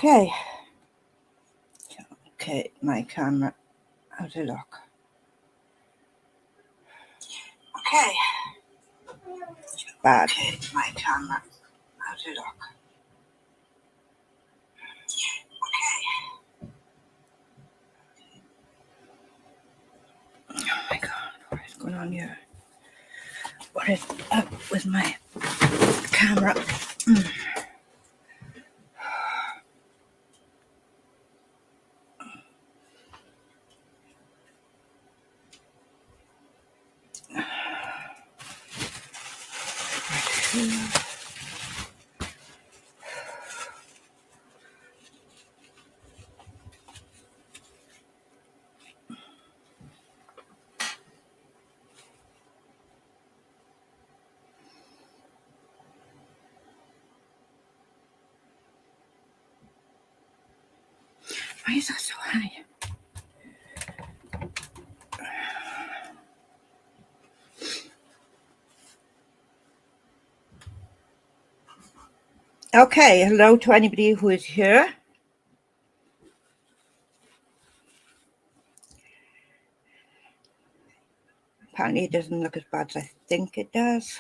Okay. Okay, my camera. How's it look? Okay. Bad. Okay, my camera. How's it look? Okay. Oh my god, what is going on here? What is up with my camera? Why is that so high? Okay, hello to anybody who is here. Apparently it doesn't look as bad as I think it does.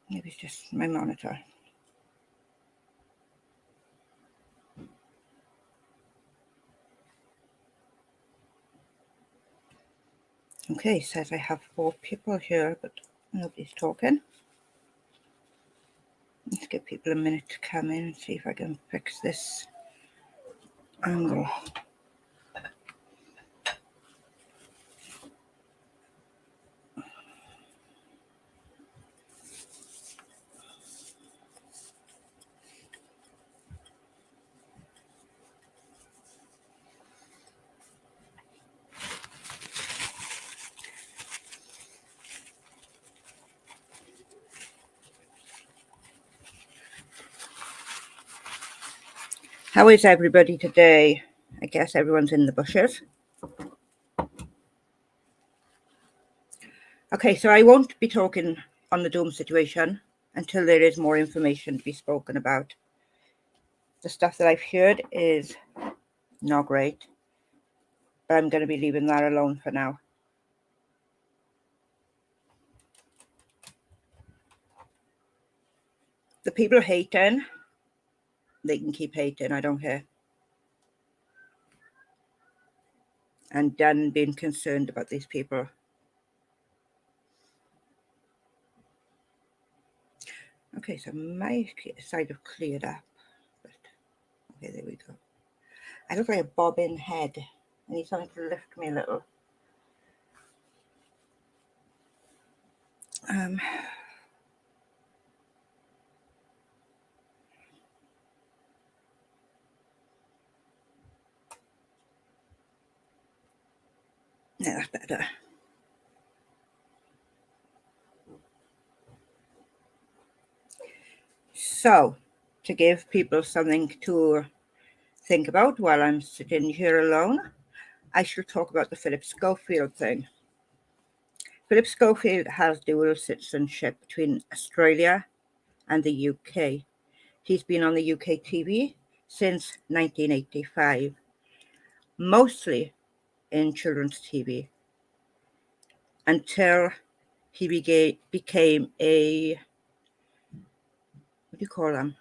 Maybe it's just my monitor. Okay, it says I have 4 people here, but nobody's talking. Let's give people a minute to come in and see if I can fix this angle. How is everybody today? I guess everyone's in the bushes. Okay, so I won't be talking on the Dome situation until there is more information to be spoken about. The stuff that I've heard is not great, but I'm going to be leaving that alone for now. The people hating, they can keep hating, I don't care. I'm done being concerned about these people. Okay, so my side have cleared up. But okay, there we go. I look like a bobbin head. I need something to lift me a little. Yeah, that's better. So, to give people something to think about while I'm sitting here alone, I should talk about the Philip Schofield thing. Philip Schofield has dual citizenship between Australia and the UK. He's been on the UK TV since 1985, mostly in children's TV, until he became a, what do you call them?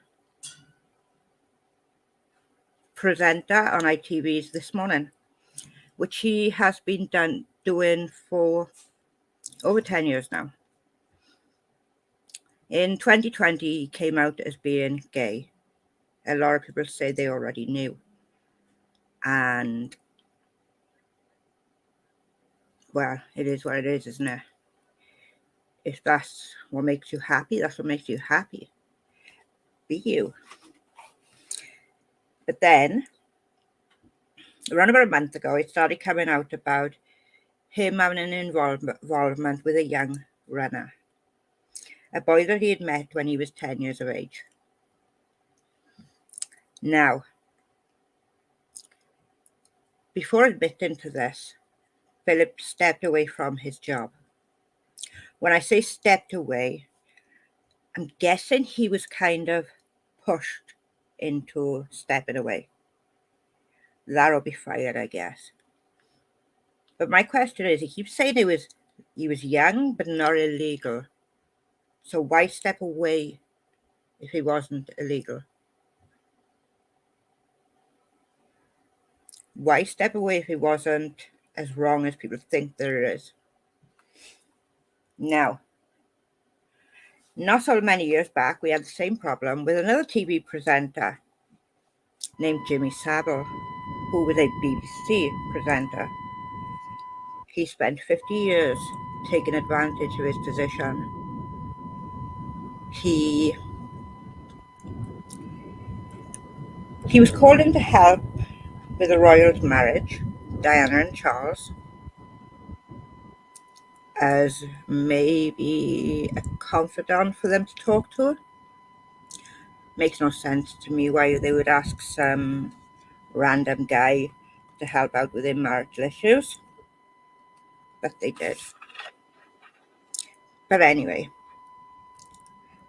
Presenter on ITV's This Morning, which he has been doing for over 10 years now. In 2020, he came out as being gay. A lot of people say they already knew. And, well, it is what it is, isn't it? If that's what makes you happy, that's what makes you happy. Be you. But then, around about a month ago, it started coming out about him having an involvement with a young runner, a boy that he had met when he was 10 years of age. Now, before admitting to this, Philip stepped away from his job. When I say stepped away, I'm guessing he was kind of pushed into stepping away. That'll be fired, I guess. But my question is, he keeps saying he was young but not illegal. So why step away if he wasn't illegal? Why step away if he wasn't as wrong as people think there is? Now, not so many years back, we had the same problem with another TV presenter named Jimmy Savile, who was a BBC presenter. He spent 50 years taking advantage of his position. He was called in to help with the royal marriage, Diana and Charles, as maybe a confidant for them to talk to. Makes no sense to me why they would ask some random guy to help out with their marital issues, but they did. But anyway,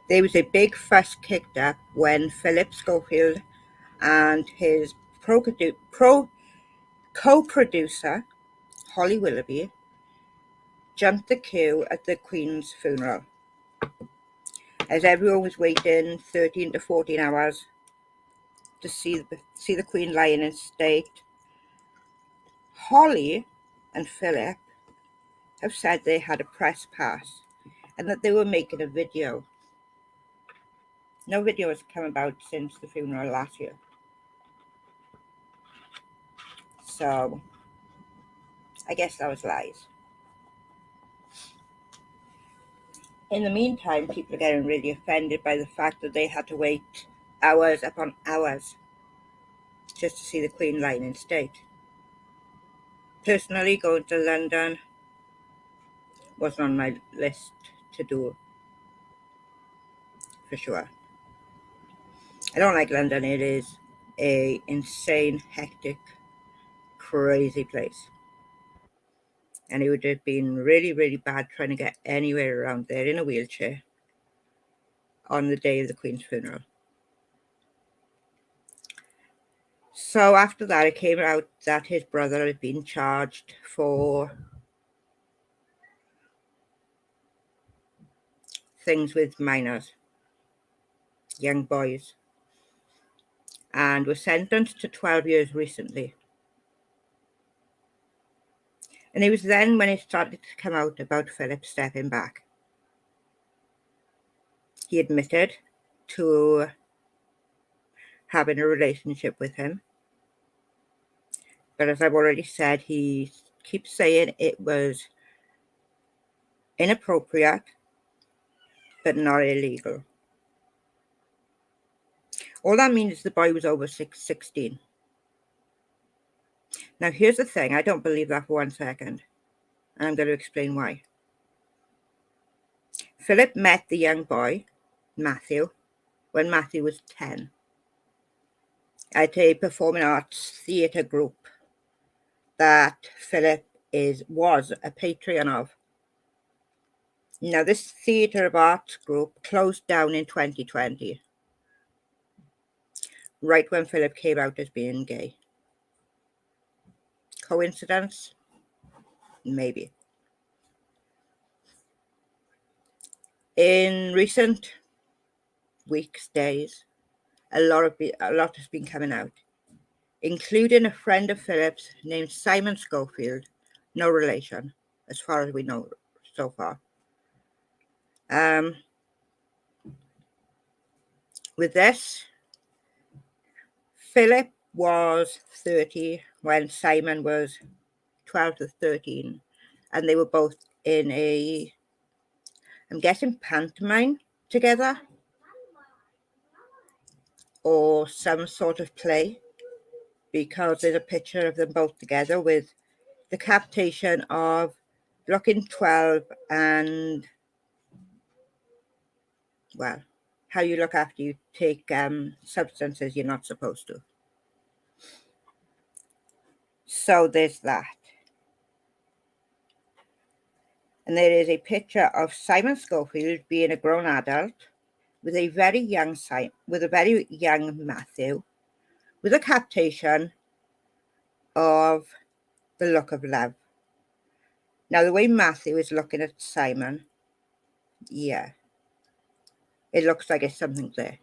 there was a big fuss kicked up when Philip Schofield and his co-producer, Holly Willoughby, jumped the queue at the Queen's funeral. As everyone was waiting 13 to 14 hours to see the Queen lying in state, Holly and Philip have said they had a press pass and that they were making a video. No video has come about since the funeral last year. So, I guess that was lies. In the meantime, people are getting really offended by the fact that they had to wait hours upon hours just to see the Queen lying in state. Personally, going to London wasn't on my list to do, for sure. I don't like London. It is a insane, hectic, crazy place. And it would have been really, really bad trying to get anywhere around there in a wheelchair on the day of the Queen's funeral. So after that, it came out that his brother had been charged for things with minors, young boys, and was sentenced to 12 years recently. And it was then when it started to come out about Philip stepping back. He admitted to having a relationship with him. But as I've already said, he keeps saying it was inappropriate, but not illegal. All that means is the boy was over 16. Now, here's the thing. I don't believe that for 1 second. And I'm going to explain why. Philip met the young boy, Matthew, when Matthew was 10 at a performing arts theatre group that Philip was a patron of. Now, this theatre of arts group closed down in 2020, right when Philip came out as being gay. Coincidence? Maybe. In recent weeks, days, a lot has been coming out, including a friend of Philip's named Simon Schofield, no relation, as far as we know so far. With this, Philip was 30 when Simon was 12 to 13, and they were both in I'm guessing pantomime together, or some sort of play, because there's a picture of them both together with the captation of looking 12 and, well, how you look after you take substances you're not supposed to. So there's that. And there is a picture of Simon Schofield being a grown adult with a very young Matthew, with a captation of the look of love. Now, the way Matthew is looking at Simon, yeah, it looks like it's something there.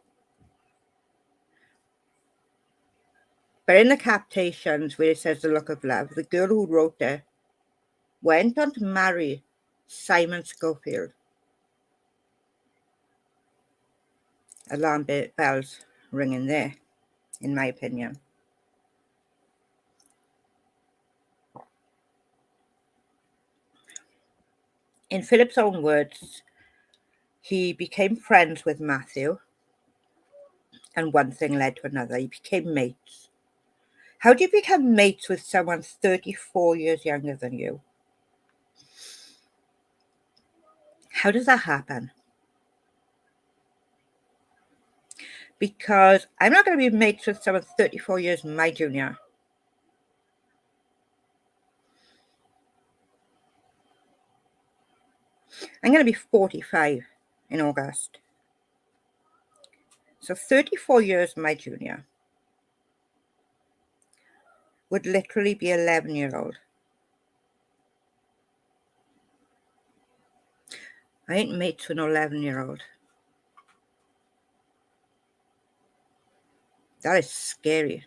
But in the captations where it says the look of love, the girl who wrote it went on to marry Simon Schofield. Alarm bells ringing there, in my opinion. In Philip's own words, he became friends with Matthew, and one thing led to another. He became mates. How do you become mates with someone 34 years younger than you? How does that happen? Because I'm not going to be mates with someone 34 years my junior. I'm going to be 45 in August. So 34 years my junior would literally be 11-year-old. I ain't mates with an 11-year-old. That is scary.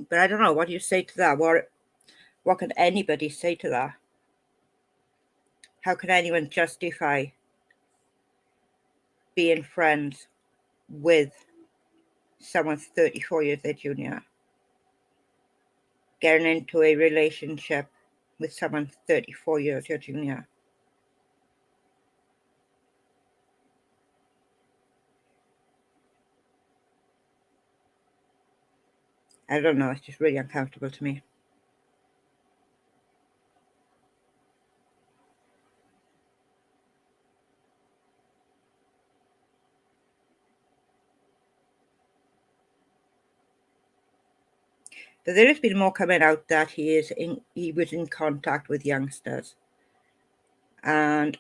But I don't know, what do you say to that? What can anybody say to that? How can anyone justify being friends with someone 34 years their junior? Getting into a relationship with someone 34 years your junior? I don't know, it's just really uncomfortable to me. But there has been more coming out that he was in contact with youngsters. And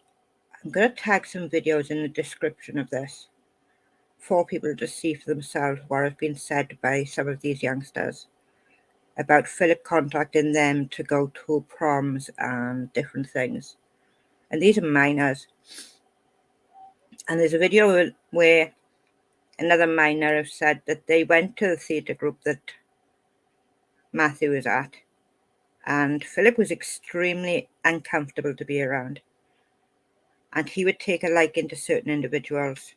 I'm going to tag some videos in the description of this for people to see for themselves what has been said by some of these youngsters about Philip contacting them to go to proms and different things. And these are minors. And there's a video where another minor has said that they went to the theatre group that Matthew was at, and Philip was extremely uncomfortable to be around, and he would take a liking to certain individuals.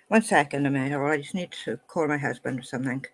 One second a minute, I just need to call my husband or something.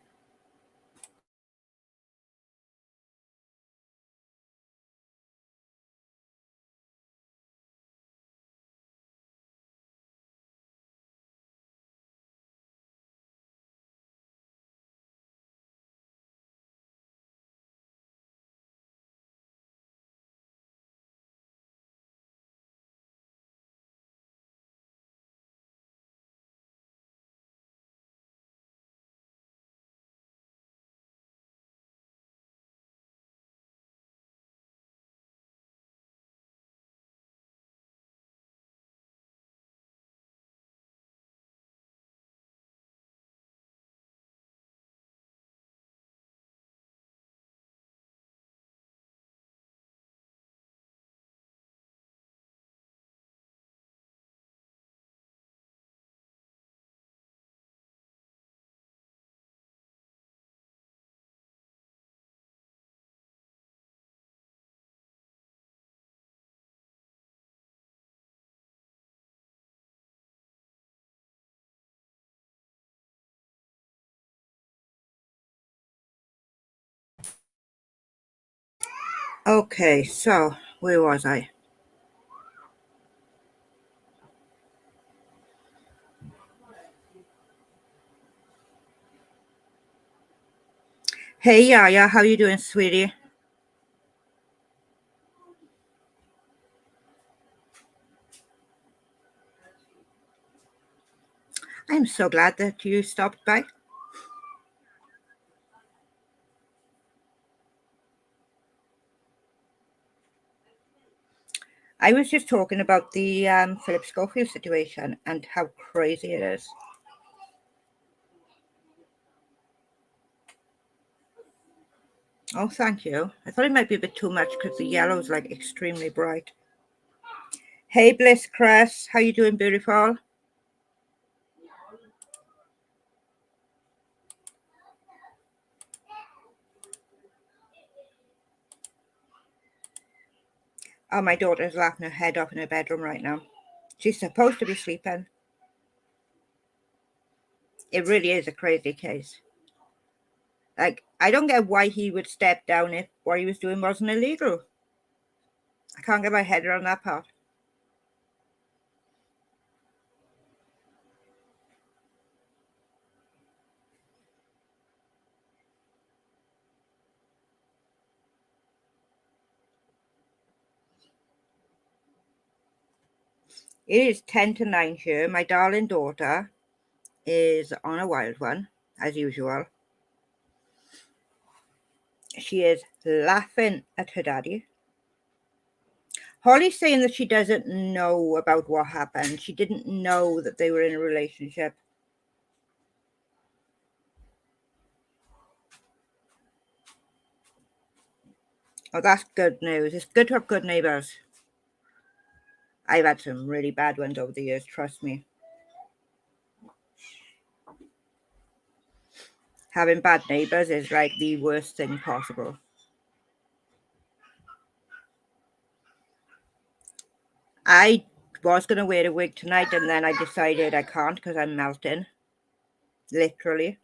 Okay, so where was I? Hey Yaya, how you doing, sweetie? I'm so glad that you stopped by. I was just talking about the Philip Schofield situation and how crazy it is. Oh, thank you. I thought it might be a bit too much because the yellow is like extremely bright. Hey Bliss Cress, how you doing, beautiful? Oh, my daughter's laughing her head off in her bedroom right now. She's supposed to be sleeping. It really is a crazy case. Like, I don't get why he would step down if what he was doing wasn't illegal. I can't get my head around that part. It is 10 to 9 here. My darling daughter is on a wild one, as usual. She is laughing at her daddy. Holly's saying that she doesn't know about what happened. She didn't know that they were in a relationship. Oh, that's good news. It's good to have good neighbours. I've had some really bad ones over the years, trust me. Having bad neighbours is like the worst thing possible. I was going to wear a wig tonight and then I decided I can't because I'm melting. Literally.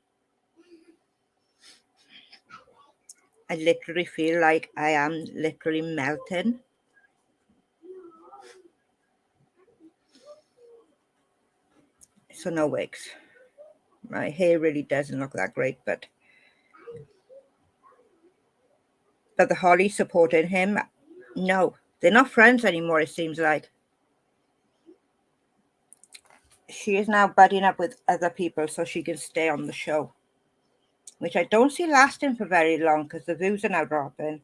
I literally feel like I am literally melting. So no wigs. My hair really doesn't look that great, but the Holly supported him. No, they're not friends anymore, it seems like. She is now buddying up with other people so she can stay on the show, which I don't see lasting for very long because the views are now dropping.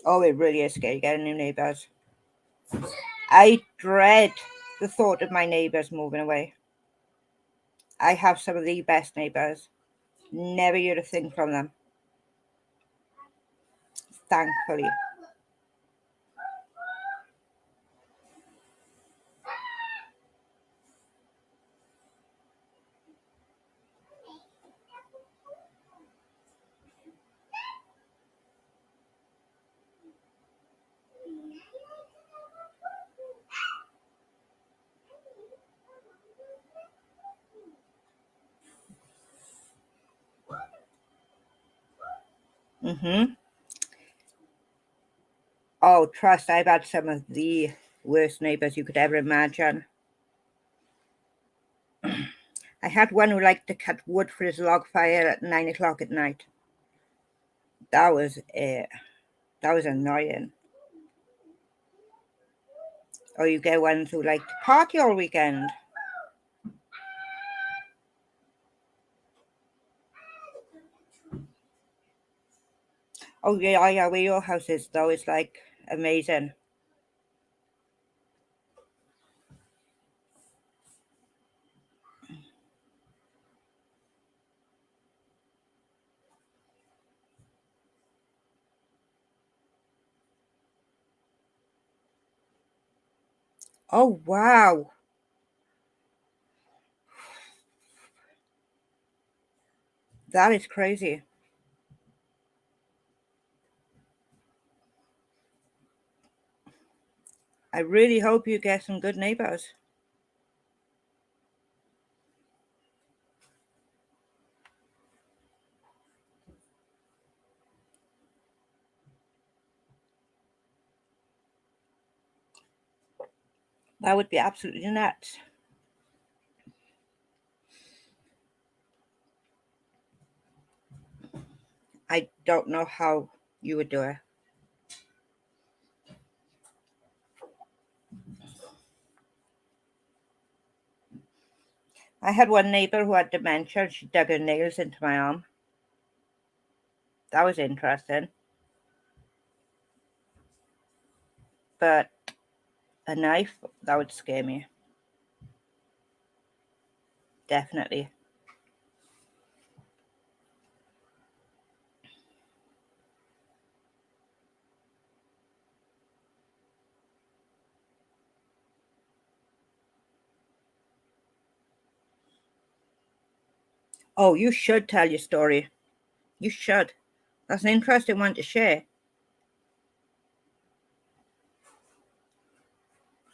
Oh, it really is scary getting new neighbours. I dread the thought of my neighbours moving away. I have some of the best neighbours. Never hear a thing from them, thankfully. Mm-hmm. Oh, trust, I've had some of the worst neighbours you could ever imagine. I had one who liked to cut wood for his log fire at 9 o'clock at night. That was that was annoying. Or you get ones who like to party all weekend. Oh yeah, yeah, where your house is though is like amazing. Oh wow, that is crazy. I really hope you get some good neighbors. That would be absolutely nuts. I don't know how you would do it. I had one neighbour who had dementia and she dug her nails into my arm. That was interesting. But a knife, that would scare me. Definitely. Oh, you should tell your story. You should. That's an interesting one to share.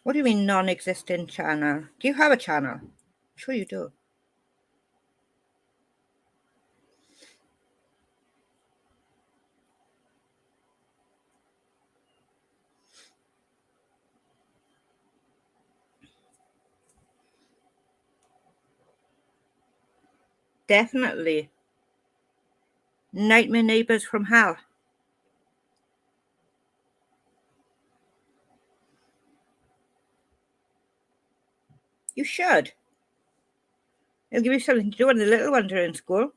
What do you mean non-existent channel? Do you have a channel? I'm sure you do. Definitely. Nightmare Neighbors from Hell. You should. It'll give you something to do when the little ones are in school.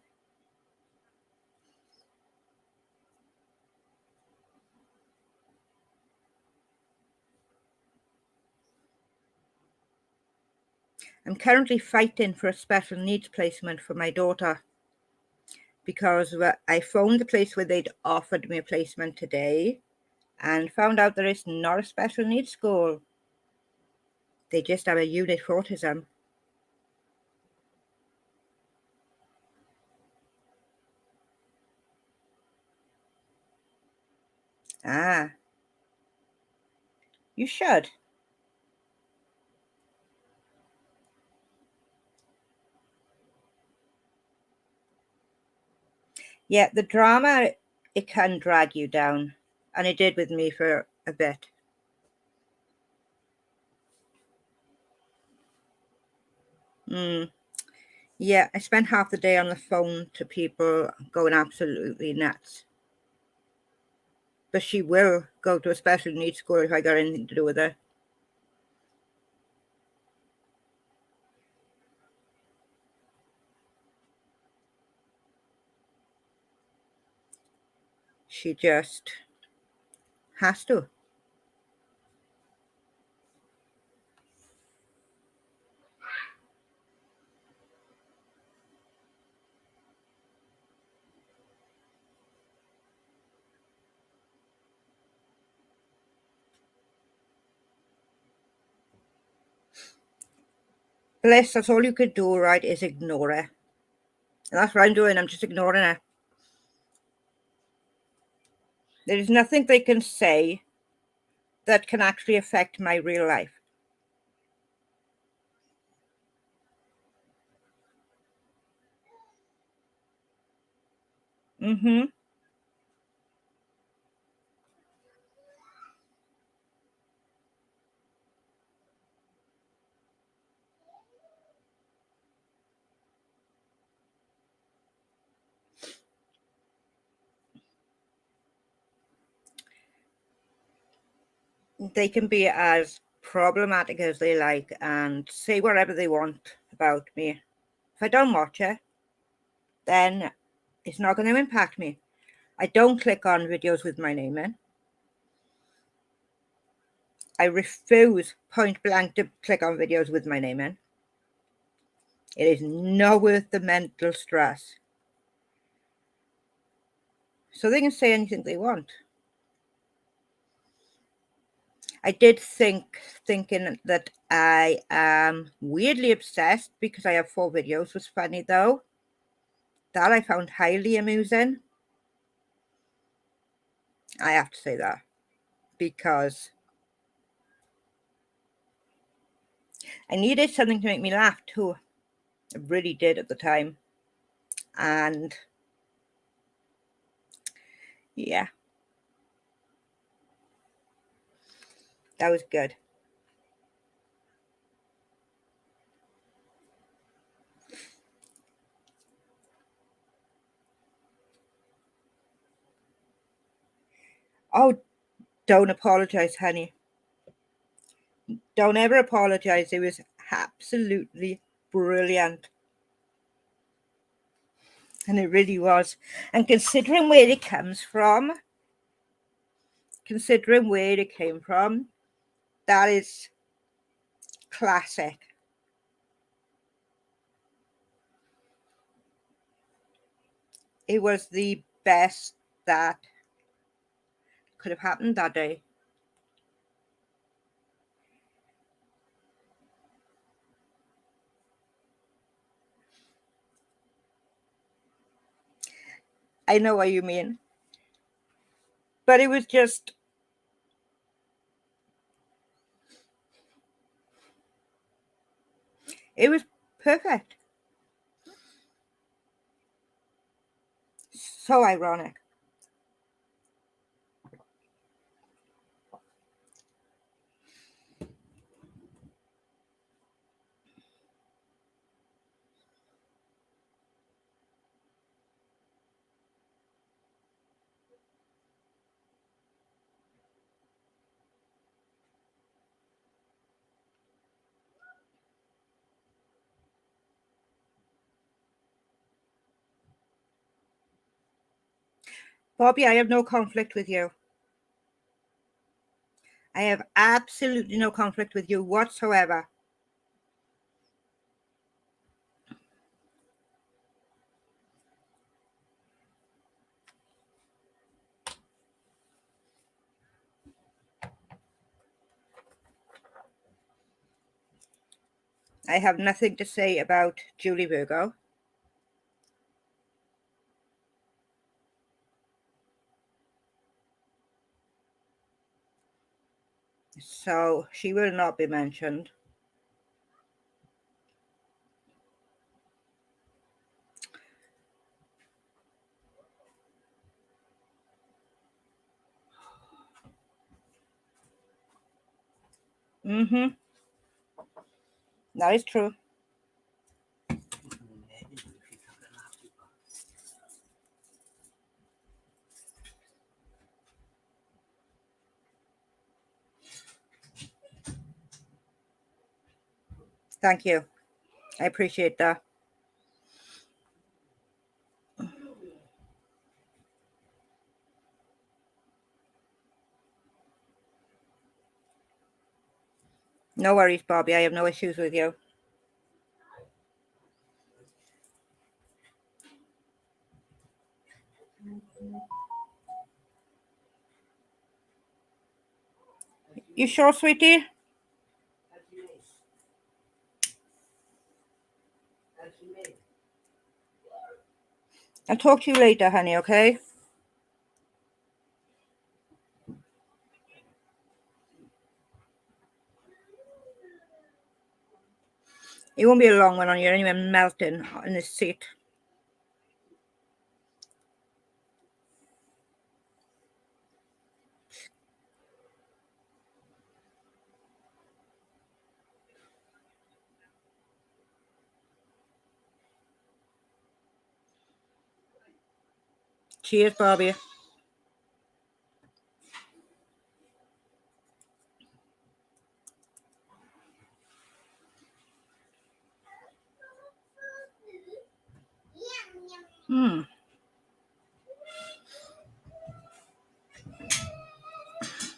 I'm currently fighting for a special needs placement for my daughter because I phoned the place where they'd offered me a placement today and found out that it's not a special needs school. They just have a unit for autism. Ah, you should. Yeah, the drama, it can drag you down. And it did with me for a bit. Yeah, I spent half the day on the phone to people going absolutely nuts. But she will go to a special needs school if I got anything to do with her. She just has to. Bless, that's all you could do, right, is ignore her. And that's what I'm doing, I'm just ignoring her. There is nothing they can say that can actually affect my real life. Mm-hmm. They can be as problematic as they like and say whatever they want about me. If I don't watch it, then it's not going to impact me. I don't click on videos with my name in. I refuse point blank to click on videos with my name in. It is not worth the mental stress. So they can say anything they want. I did thinking that I am weirdly obsessed because I have 4 videos was funny though. That I found highly amusing. I have to say that because I needed something to make me laugh too. I really did at the time. And yeah, that was good. Oh, don't apologize, honey. Don't ever apologize. It was absolutely brilliant. And it really was. And considering where it comes from, considering where it came from, that is classic. It was the best that could have happened that day. I know what you mean. But it was just, it was perfect. So ironic. Bobby, I have no conflict with you. I have absolutely no conflict with you whatsoever. I have nothing to say about Julie Virgo. So she will not be mentioned. Mm-hmm. That is true. Thank you. I appreciate that. No worries, Bobby. I have no issues with you. You sure, sweetie? I'll talk to you later, honey, okay? It won't be a long one on you anyway. I'm melting in this seat. Cheers, Bobby.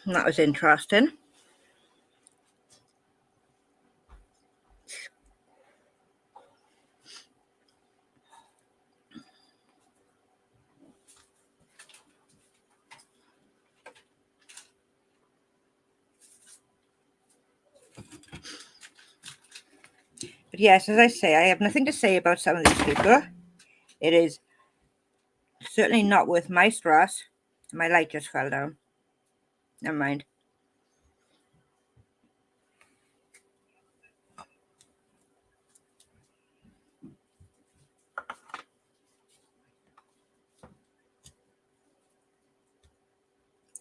That was interesting. But yes, as I say, I have nothing to say about some of these people. It is certainly not worth my stress. My light just fell down. Never mind.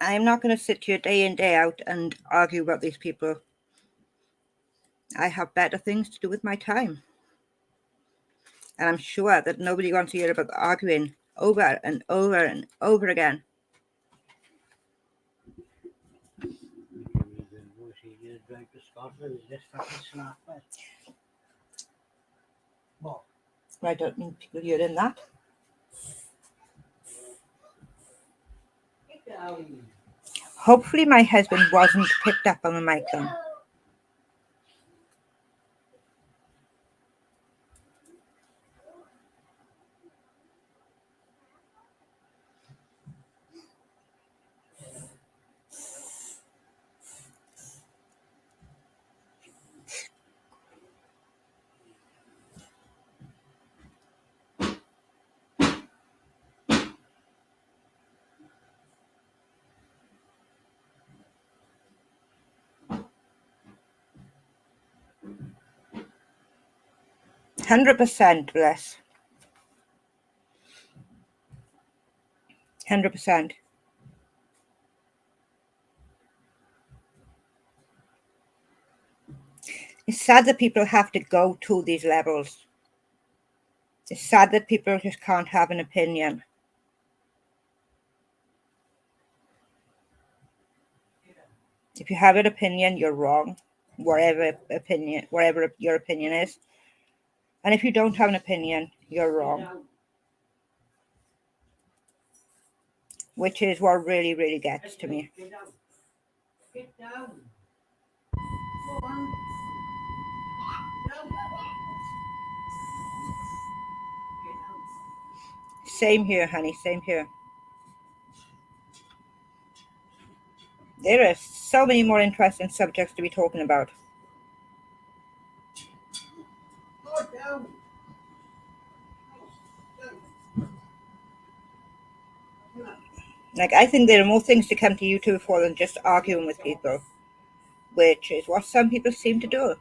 I'm not going to sit here day in, day out and argue about these people. I have better things to do with my time. And I'm sure that nobody wants to hear about arguing over and over and over again. drive to Scotland is this fucking snapper. What? I don't need people hearing that. Get down. Hopefully my husband wasn't picked up on the mic then. %, bless. 100%. It's sad that people have to go to these levels. It's sad that people just can't have an opinion. If you have an opinion, you're wrong, wherever your opinion is. And if you don't have an opinion, you're wrong. Which is what really, really gets to me. Get down. Get down. Go on. Down. Get down. Same here, honey, same here. There are so many more interesting subjects to be talking about. Go down. Like, I think there are more things to come to YouTube for than just arguing with people, which is what some people seem to do.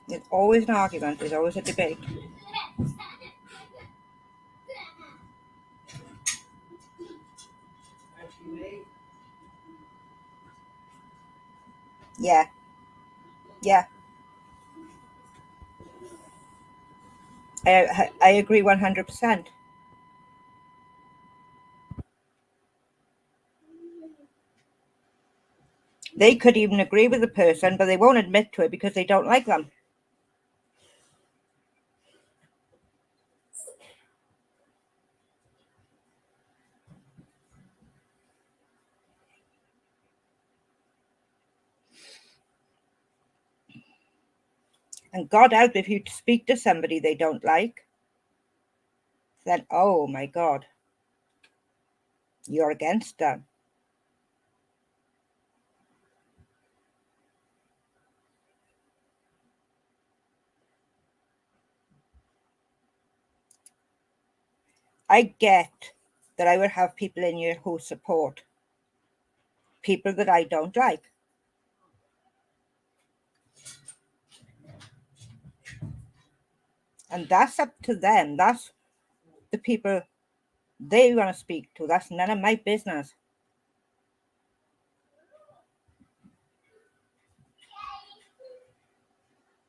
There's always an argument, there's always a debate. Yeah. Yeah. I agree 100%. They could even agree with the person, but they won't admit to it because they don't like them. And God help if you speak to somebody they don't like, then oh my God, you're against them. I get that I would have people in here who support people that I don't like. And that's up to them. That's the people they want to speak to. That's none of my business.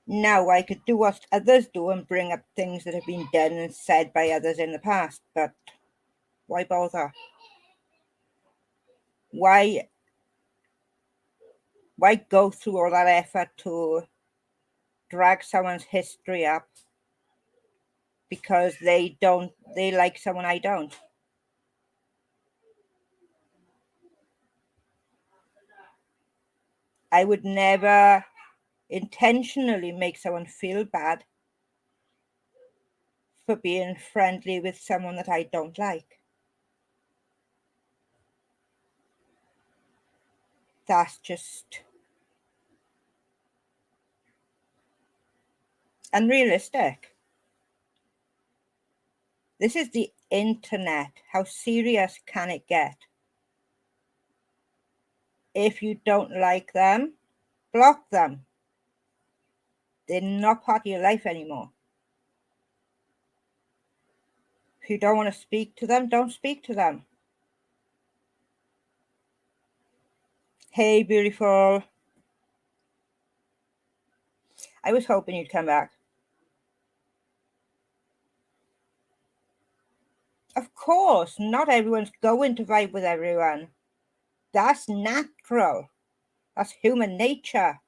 Now, I could do what others do and bring up things that have been done and said by others in the past, but why bother? Why go through all that effort to drag someone's history up because they like someone I don't? I would never intentionally make someone feel bad for being friendly with someone that I don't like. That's just unrealistic. This is the internet. How serious can it get? If you don't like them, block them. They're not part of your life anymore. If you don't want to speak to them, don't speak to them. Hey, beautiful. I was hoping you'd come back. Of course, not everyone's going to vibe with everyone. That's natural. That's human nature.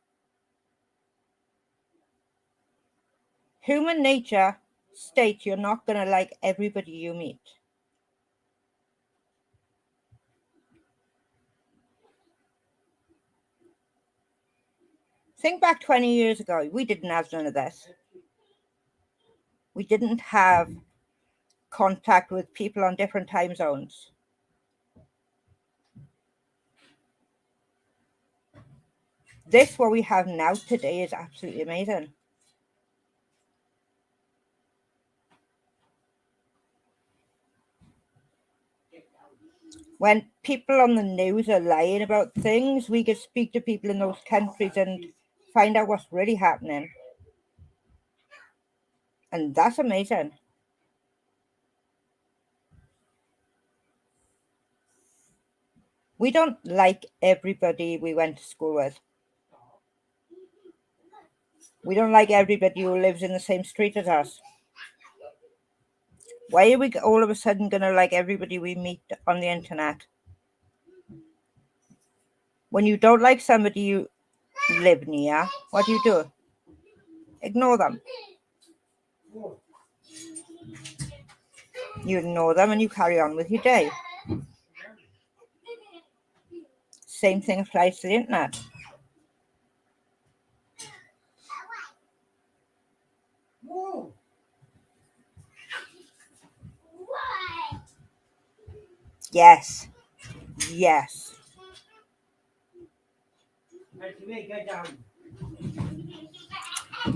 Human nature states you're not going to like everybody you meet. Think back 20 years ago. We didn't have none of this. We didn't have contact with people on different time zones. This, what we have now today, is absolutely amazing. When people on the news are lying about things, we can speak to people in those countries and find out what's really happening. And that's amazing. We don't like everybody we went to school with. We don't like everybody who lives in the same street as us. Why are we all of a sudden going to like everybody we meet on the internet? When you don't like somebody you live near, what do? Ignore them. You ignore them and you carry on with your day. Same thing applies to the internet. Whoa. Yes. Yes. As you may get down.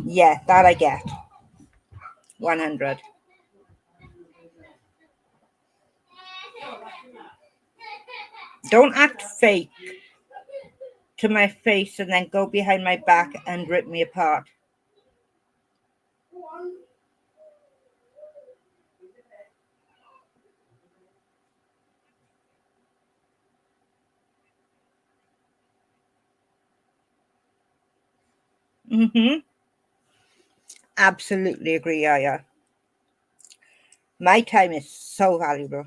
Yeah, that I get. 100. Don't act fake to my face and then go behind my back and rip me apart. Absolutely agree, Aya. My time is so valuable.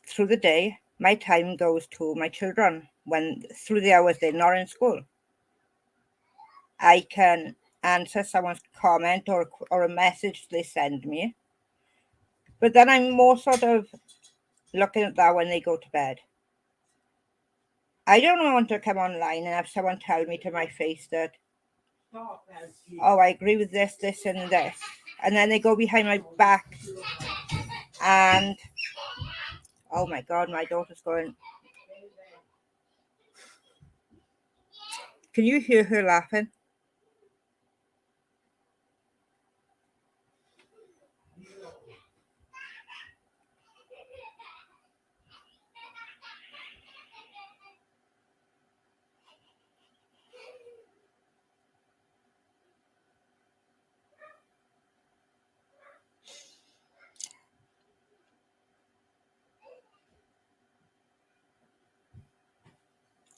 Through the day, my time goes to my children when through the hours they're not in school. I can answer someone's comment or a message they send me. But then I'm more sort of looking at that when they go to bed. I don't want to come online and have someone tell me to my face that, oh, I agree with this, this, and this. And then they go behind my back and, oh my God, my daughter's going. Can you hear her laughing?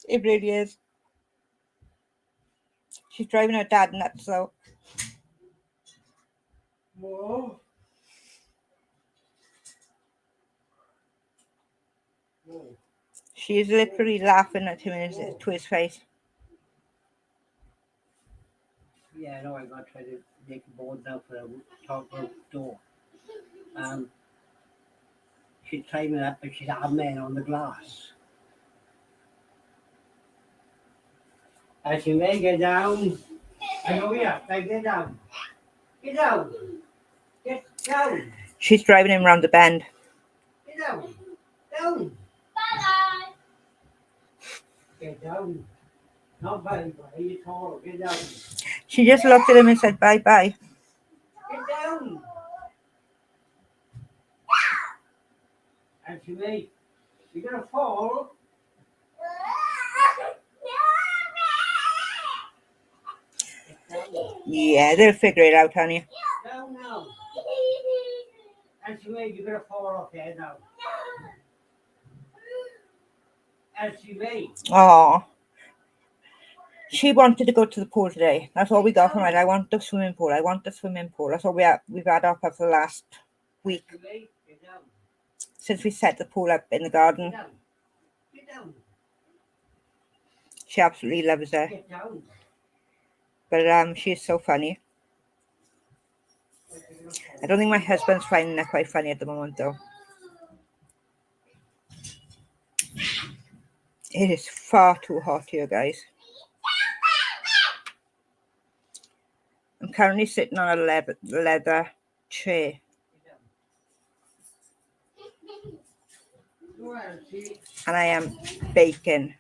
It really is. She's driving her dad nuts though. Whoa. Whoa. She is literally laughing at him to his face. Yeah, I know I'm going to try to make the board now for the top roof door. She's climbing up and she's a man on the glass. As you may get down, I know yeah, get down. Get down. Get down. She's driving him around the bend. Get down. Down. Bye-bye. Get down. Not bye-bye. You're tall. Get down. She just looked at him and said, bye-bye. Get down. And she may, you're going to fall. Yeah, they'll figure it out, honey. Down now. And she may, you're going to fall off there now. And she may. Oh, she wanted to go to the pool today. That's all we got from it. I want the swimming pool. I want the swimming pool. That's all we've had up for the last week Get down. since we set the pool up in the garden. Get down. Get down. She absolutely loves it. Get down. But she's so funny. I don't think my husband's finding her quite funny at the moment, though. It is far too hot here, guys. I'm currently sitting on a leather chair, Go ahead, see. and I am baking.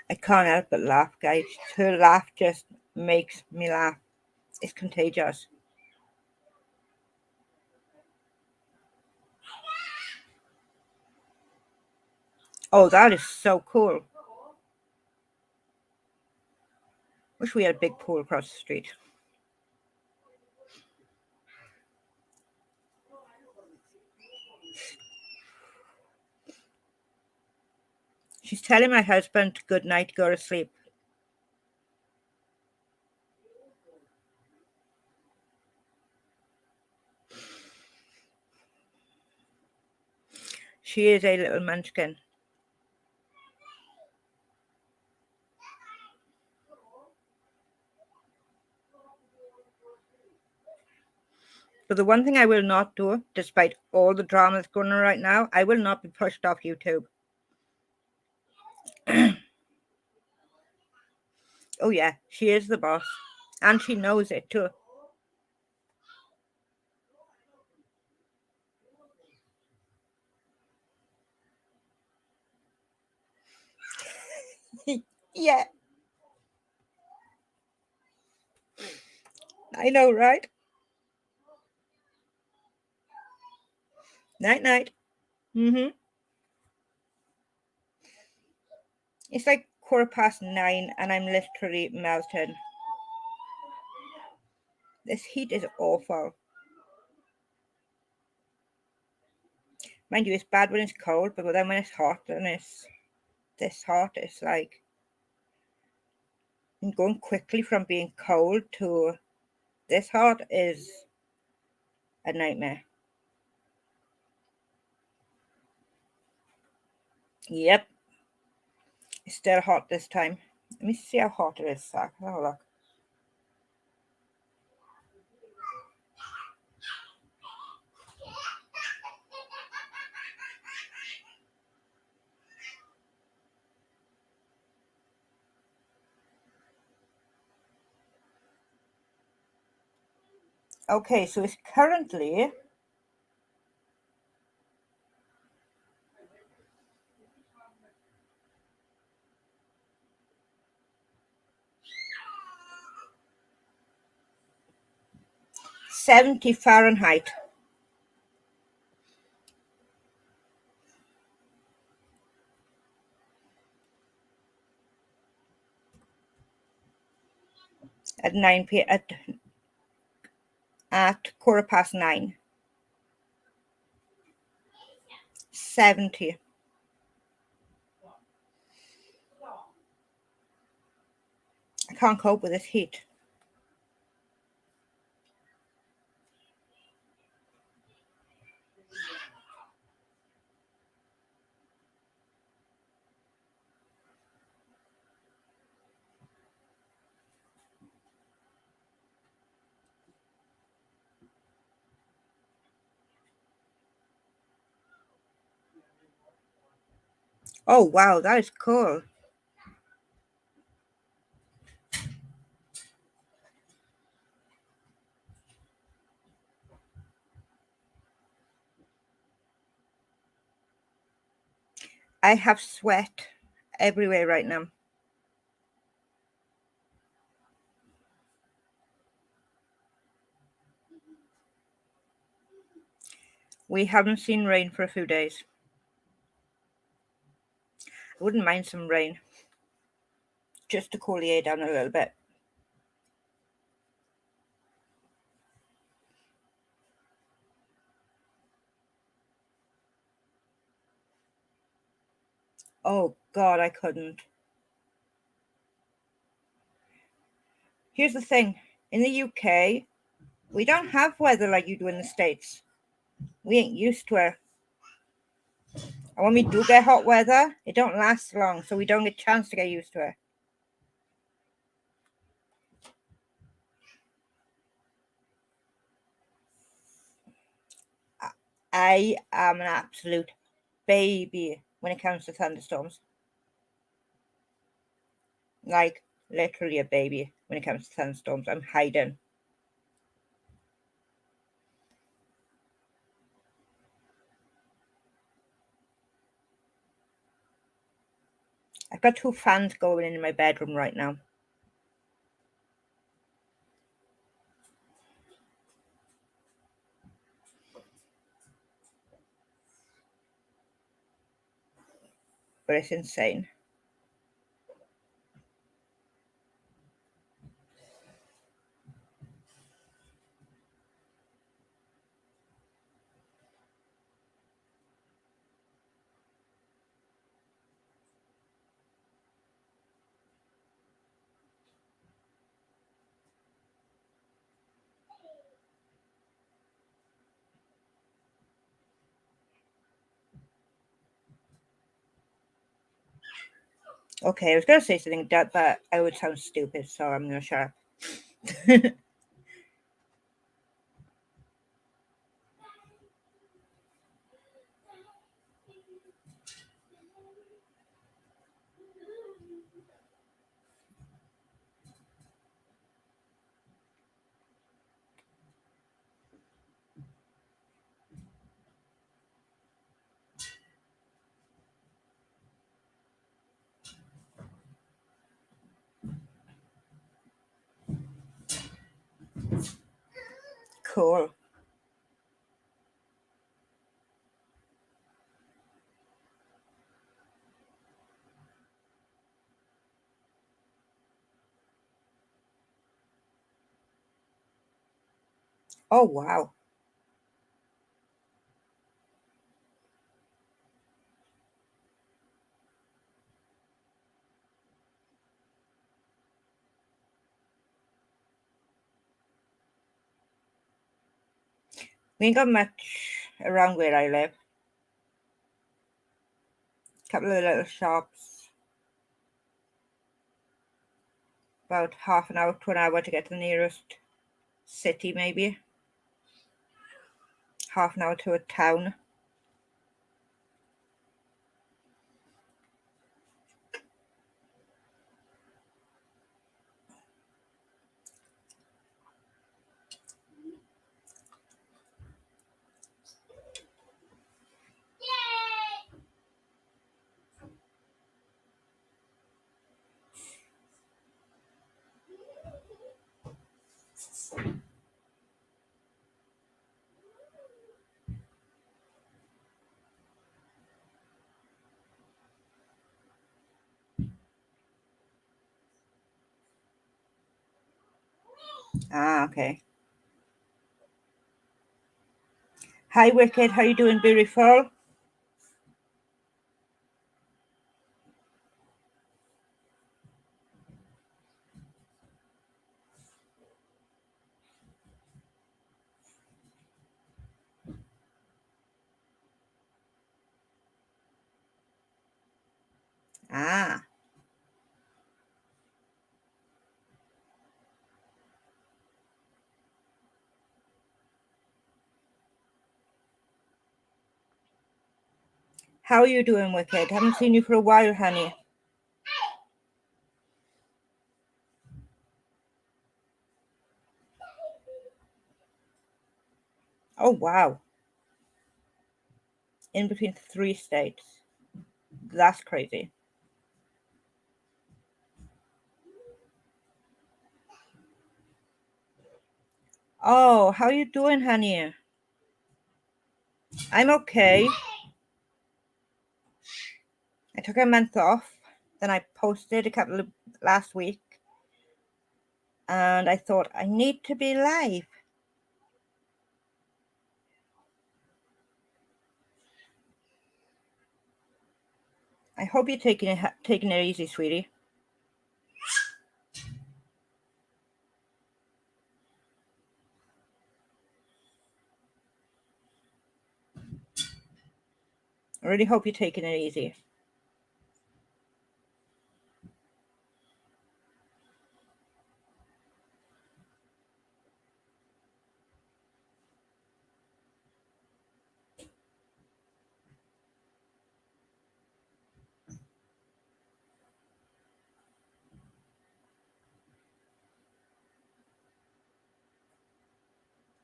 I can't help but laugh, guys. Her laugh just makes me laugh. It's contagious. Oh, that is so cool. Wish we had a big pool across the street. She's telling my husband good night, go to sleep. She is a little munchkin. But the one thing I will not do, despite all the drama that's going on right now, I will not be pushed off YouTube. Oh yeah, she is the boss. And she knows it too. Yeah. I know, right? Night night. It's like 9:15 and I'm literally melting. This heat is awful. Mind you, it's bad when it's cold, but then when it's hot and it's this hot, it's like going quickly from being cold to this hot is a nightmare. Yep. It's still hot this time. Let me see how hot it is, Zach. Have a look. Okay, so it's currently 70 Fahrenheit. At 9 p. At 9:15. 70. I can't cope with this heat. Oh wow, that is cool. I have sweat everywhere right now. We haven't seen rain for a few days. I wouldn't mind some rain, just to cool the air down a little bit. Oh God, I couldn't. Here's the thing. In the UK, we don't have weather like you do in the States. We ain't used to it. And when we do get hot weather, it don't last long, so we don't get a chance to get used to it. I am an absolute baby when it comes to thunderstorms. Like, literally a baby when it comes to thunderstorms. I'm hiding. I've got 2 fans going in my bedroom right now. But it's insane. Okay, I was going to say something, but I would sound stupid, so I'm going to shut up. Cool. Oh, wow. We ain't got much around where I live. Couple of little shops. About half an hour to an hour to get to the nearest city, maybe. Half an hour to a town. Ah, okay. Hi, Wicked. How you doing, beautiful? Ah. How are you doing, Wicked? Haven't seen you for a while, honey. Oh, wow. In between 3 states. That's crazy. Oh, how you doing, honey? I'm okay. I took a month off. Then I posted a couple of last week. And I thought, I need to be live. I hope you're taking it easy, sweetie. I really hope you're taking it easy.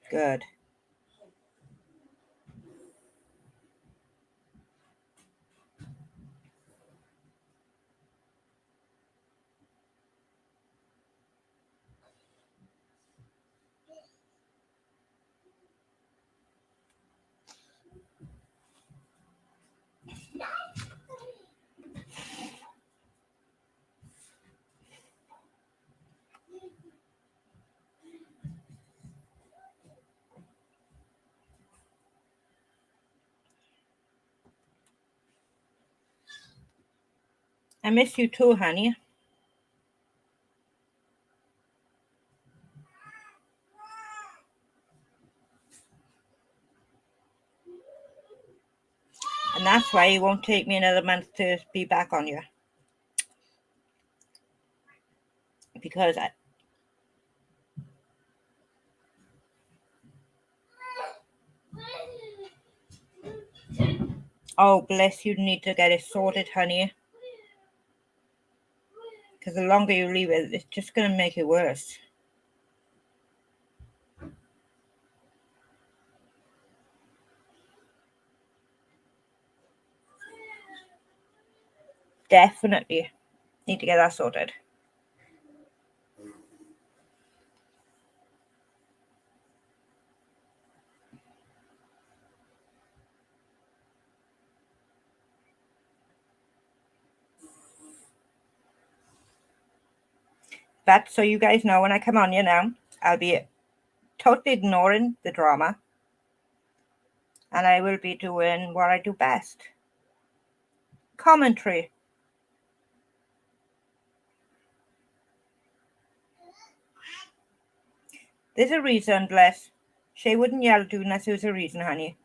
Good. I miss you too, honey. And that's why it won't take me another month to be back on you. Because oh, bless you, need to get it sorted, honey. Because the longer you leave it, it's just going to make it worse. Definitely need to get that sorted. But so you guys know, when I come on you now, I'll be totally ignoring the drama. And I will be doing what I do best. Commentary. There's a reason, bless. Shay wouldn't yell at you unless there was a reason, honey.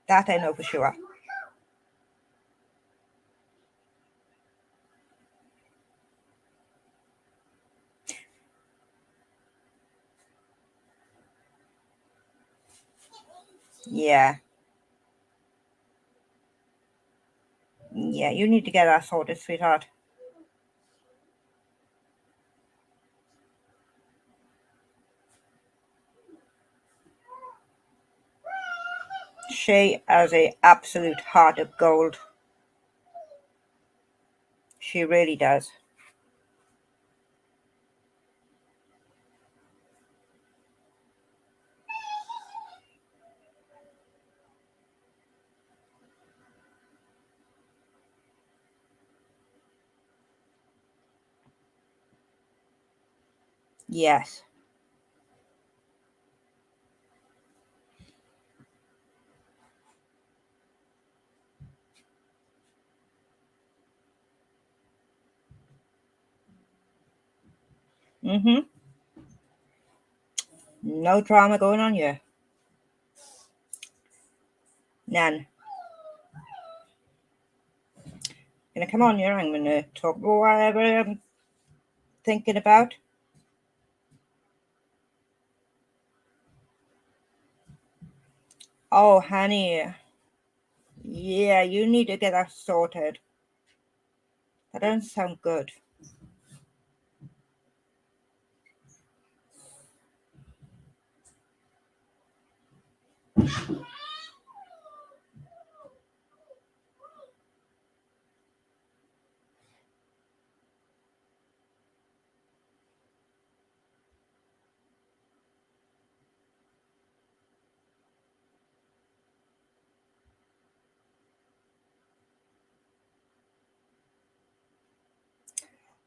That I know for sure. Yeah. Yeah, you need to get that sorted, sweetheart. She has a absolute heart of gold. She really does. Yes. Mm-hmm. No drama going on here. None. Gonna come on here. I'm gonna talk about whatever I'm thinking about. Oh, honey. Yeah, you need to get that sorted. That doesn't sound good.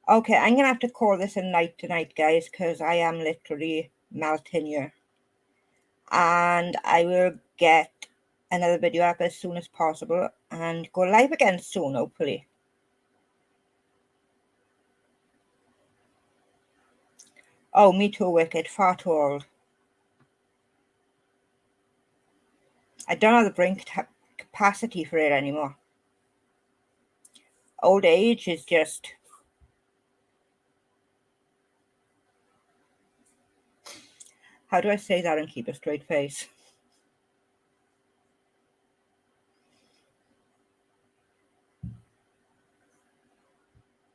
Okay, I'm gonna have to call this a night tonight, guys, because I am literally melting here. and I will get another video up as soon as possible and go live again soon, hopefully. Oh, me too, Wicked. Far too old. I don't have the brain capacity for it anymore. Old age is just... How do I say that and keep a straight face?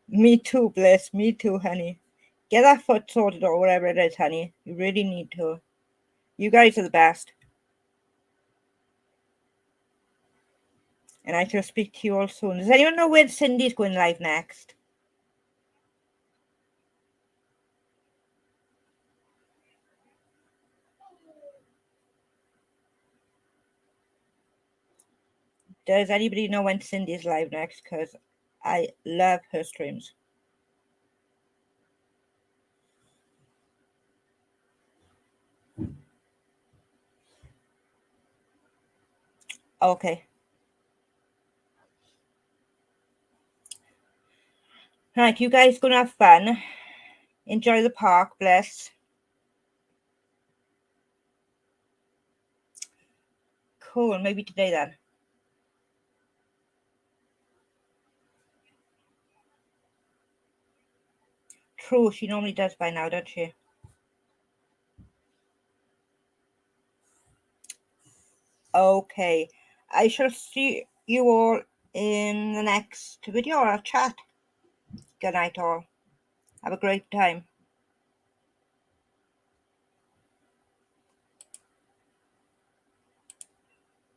Me too, Bliss. Me too, honey. Get that foot sorted or whatever it is, honey. You really need to. You guys are the best. And I shall speak to you all soon. Does anyone know when Cindy's going live next? Does anybody know when Cindy's live next? Because I love her streams. Okay. Right, you guys gonna have fun. Enjoy the park, bless. Cool, maybe today then. True, she normally does by now, doesn't she? Okay, I shall see you all in the next video or chat. Good night all. Have a great time.